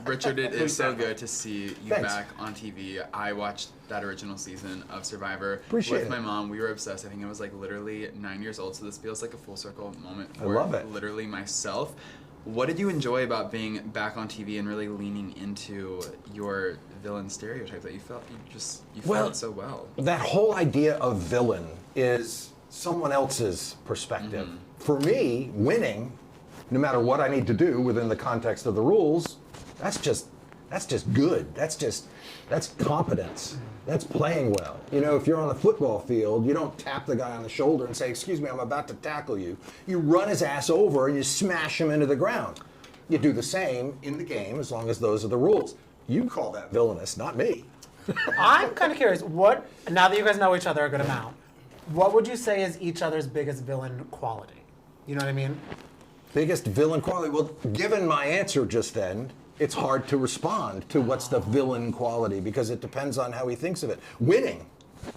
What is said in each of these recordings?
Richard, it is so good to see you Thanks. back on TV. I watched that original season of Survivor Appreciate with it. my mom. We were obsessed. I think I was like literally 9 years old, so this feels like a full circle moment for love it. literally myself. What did you enjoy about being back on TV and really leaning into your villain stereotype that you felt it so well? That whole idea of villain is someone else's perspective. For me, winning, no matter what I need to do within the context of the rules, that's just good. That's competence. That's playing well. You know, if you're on the football field, you don't tap the guy on the shoulder and say, "Excuse me, I'm about to tackle you." You run his ass over and you smash him into the ground. You do the same in the game as long as those are the rules. You call that villainous, not me. I'm kind of curious, now that you guys know each other a good amount, what would you say is each other's biggest villain quality? You know what I mean? Biggest villain quality? Well, given my answer just then, it's hard to respond to what's the villain quality because it depends on how he thinks of it. Winning.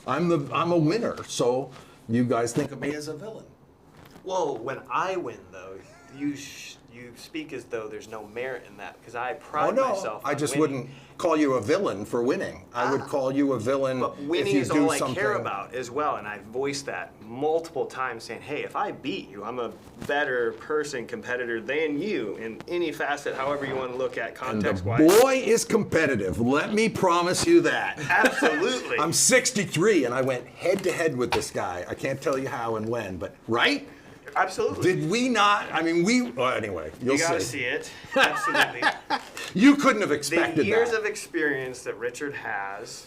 I'm a winner, so you guys think of me as a villain. Well, when I win, though, you speak as though there's no merit in that because I pride myself on I just winning. wouldn't call you a villain for winning. I would call you a villain But if winning you is do all I something. care about as well, and I've voiced that multiple times saying, hey, if I beat you, I'm a better person, competitor than you in any facet, however you want to look at And the context-wise. boy is competitive. Let me promise you that. Absolutely. I'm 63 and I went head to head with this guy. I can't tell you how and when, but right? Absolutely. Did we not? I mean, well, anyway, you'll You gotta see. see it. Absolutely. You couldn't have The expected years that. of experience that Richard has,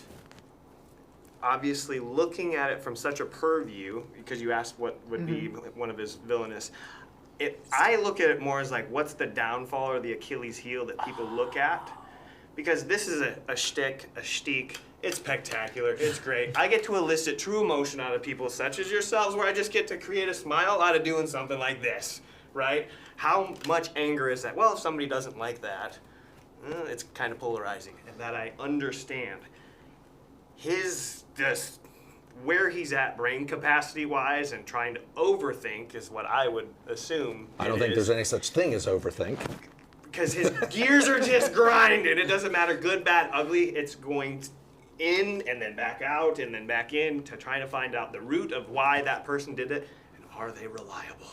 obviously looking at it from such a purview, because you asked what would be one of his villainous, I look at it more as like, what's the downfall or the Achilles heel that people look at? Because this is a shtick, a shtick. It's spectacular. It's great. I get to elicit true emotion out of people such as yourselves, where I just get to create a smile out of doing something like this, right? How much anger is that? Well, if somebody doesn't like that, it's kind of polarizing, and that I understand. Just where he's at brain capacity-wise and trying to overthink is what I would assume. I don't think there's any such thing as overthink. Because his gears are just grinding. It doesn't matter, good, bad, ugly. It's going in and then back out and then back in to try to find out the root of why that person did it and are they reliable.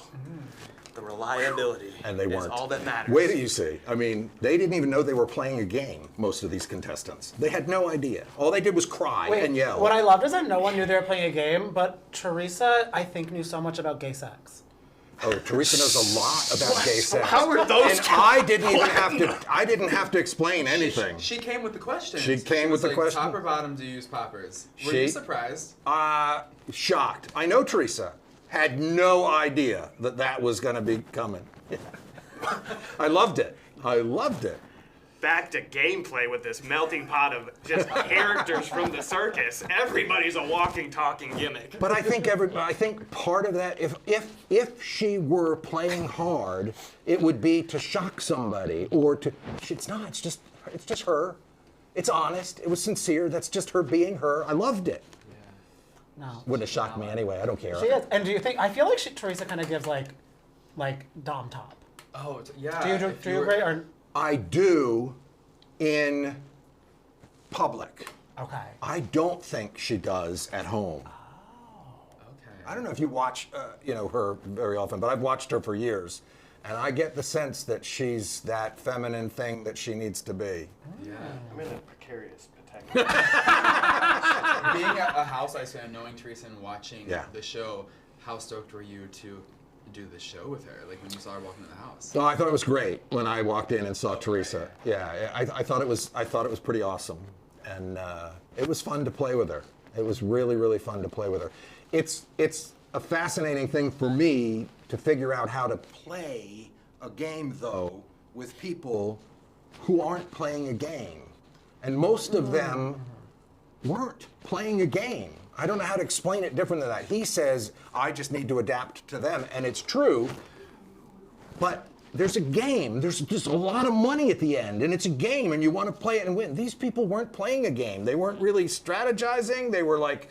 The reliability And they is weren't. all that matters. Wait till you see. I mean, they didn't even know they were playing a game, most of these contestants. They had no idea. All they did was cry and yell. What I loved is that no one knew they were playing a game, but Teresa, I think, knew so much about gay sex. Oh, Teresa knows a lot about gay sex. How are those And I didn't have to explain anything. She came with the question. She came with was the like, question? Top or bottom, do you use poppers? Were you surprised? Shocked. I know Teresa had no idea that was going to be coming. I loved it. back to gameplay with this melting pot of just characters from the circus. Everybody's a walking, talking gimmick. But I think part of that, if she were playing hard, it would be to shock somebody or to. It's not. It's just her. It's honest. It was sincere. That's just her being her. I loved it. No. Wouldn't have shocked me anyway. I don't care. She is. And do you think? I feel like Teresa kind of gives like dom top. Oh yeah. Do you agree or? I do, in public. Okay. I don't think she does at home. Okay. I don't know if you watch, her very often, but I've watched her for years, and I get the sense that she's that feminine thing that she needs to be. Yeah. I'm in a precarious potential. Being at a House Ice fan, knowing Teresa and watching Yeah. the show, how stoked were you to do the show with her? Like when you saw her walking in the house. So I thought it was great when I walked in and saw Teresa. Yeah, I thought it was pretty awesome, and it was fun to play with her. It was really, really fun to play with her. It's a fascinating thing for me to figure out how to play a game though with people who aren't playing a game, and most of them weren't playing a game. I don't know how to explain it different than that. He says, I just need to adapt to them, and it's true, but there's a game. There's just a lot of money at the end, and it's a game, and you want to play it and win. These people weren't playing a game. They weren't really strategizing. They were like,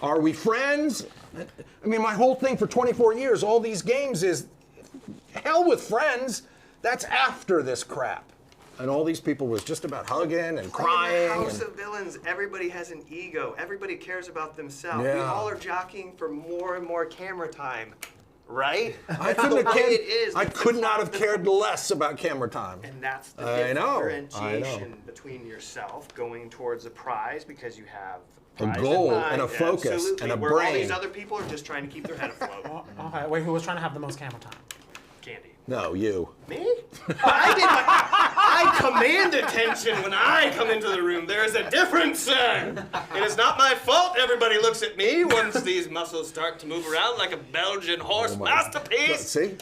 are we friends? I mean, my whole thing for 24 years, all these games is, hell with friends, that's after this crap. and all these people was just about hugging and In the crying. House And, of Villains, everybody has an ego. Everybody cares about themselves. We Yeah. all are jockeying for more and more camera time, right? I That's couldn't the have way cared. it is. I could not have cared less about camera time. And that's the I know, differentiation between yourself going towards a prize because you have A prize in goal mind, and a focus absolutely, and a where all brain. these other people are just trying to keep their head afloat. Okay, wait, who was trying to have the most camera time? Candy. No, you. Me? I command attention when I come into the room. There is a difference, sir. It is not my fault everybody looks at me once these muscles start to move around like a Belgian horse masterpiece. See?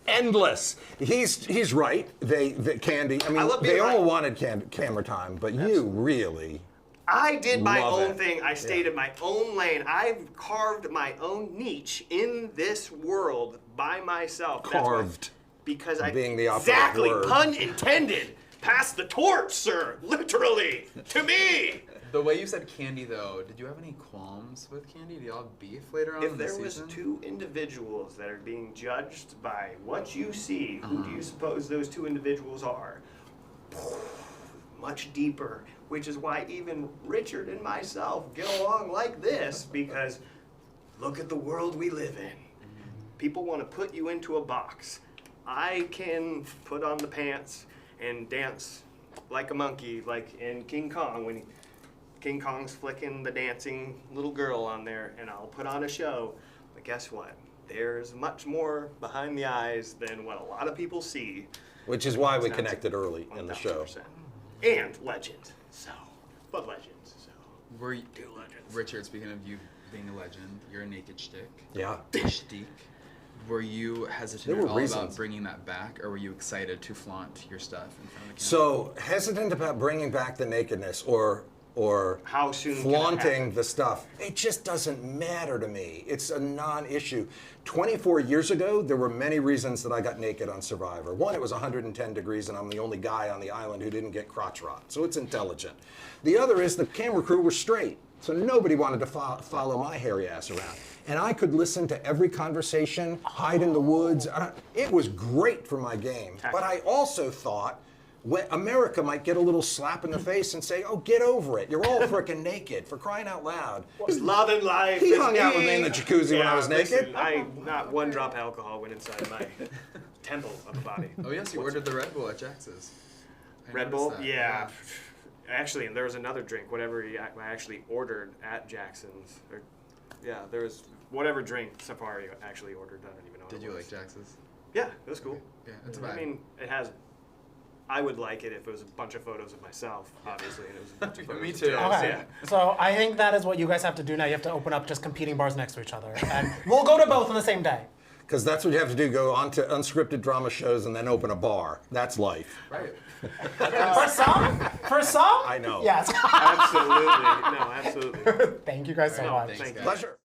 Endless. He's right. They Candy. I mean, love being they all right. wanted camera time, but you really. I did my Love own it. thing. I stayed in my own lane. I've carved my own niche in this world by myself. That's why- Carved. because I Being the operative exactly word. pun intended. Pass the torch, sir. Literally to me. The way you said Candy, though, did you have any qualms with Candy? Do y'all have beef later on If in the there was season? two individuals that are being judged by what you see, who do you suppose those two individuals are? Much deeper, which is why even Richard and myself get along like this, because look at the world we live in. People want to put you into a box. I can put on the pants and dance like a monkey, like in King Kong, when King Kong's flicking the dancing little girl on there, and I'll put on a show. But guess what? There's much more behind the eyes than what a lot of people see. Which is why we That's connected early in the show. 1000%. And legend. So, but legends. So, Were you, two legends. Richard, speaking of you being a legend, you're a naked shtick. Yeah. Shtick. Were you hesitant There at were all reasons. about bringing that back, or were you excited to flaunt your stuff in front of the camera? So hesitant about bringing back the nakedness or How soon can it flaunting happen? the stuff. It just doesn't matter to me. It's a non-issue. 24 years ago, there were many reasons that I got naked on Survivor. One, it was 110 degrees and I'm the only guy on the island who didn't get crotch rot. So it's intelligent. The other is the camera crew were straight. So nobody wanted to follow my hairy ass around. And I could listen to every conversation, hide in the woods. It was great for my game. But I also thought, America might get a little slap in the face and say, oh, get over it. You're all freaking naked, for crying out loud. Love and life. He is hung out with me in the jacuzzi when I was naked. Listen, not one drop of alcohol went inside my temple of the body. Oh yes, you ordered the Red Bull at Jax's. I Red noticed Bull? that, Yeah. Actually, and there was another drink, whatever I actually ordered at Jackson's. There was whatever drink Safari actually ordered. I don't even know what Did it you was. like Jax's? Yeah, it was cool. Yeah, it's a I vibe. mean, it has. I would like it if it was a bunch of photos of myself, obviously, and it was a bunch of photos Me of too. Jax, Okay, yeah. so I think that is what you guys have to do now. You have to open up just competing bars next to each other, and we'll go to both on the same day. Because that's what you have to do, go on to unscripted drama shows and then open a bar. That's life. Right. For some, I know. yes. Absolutely. No, absolutely. Thank you guys so No, much. thanks, Thank you. guys. Pleasure.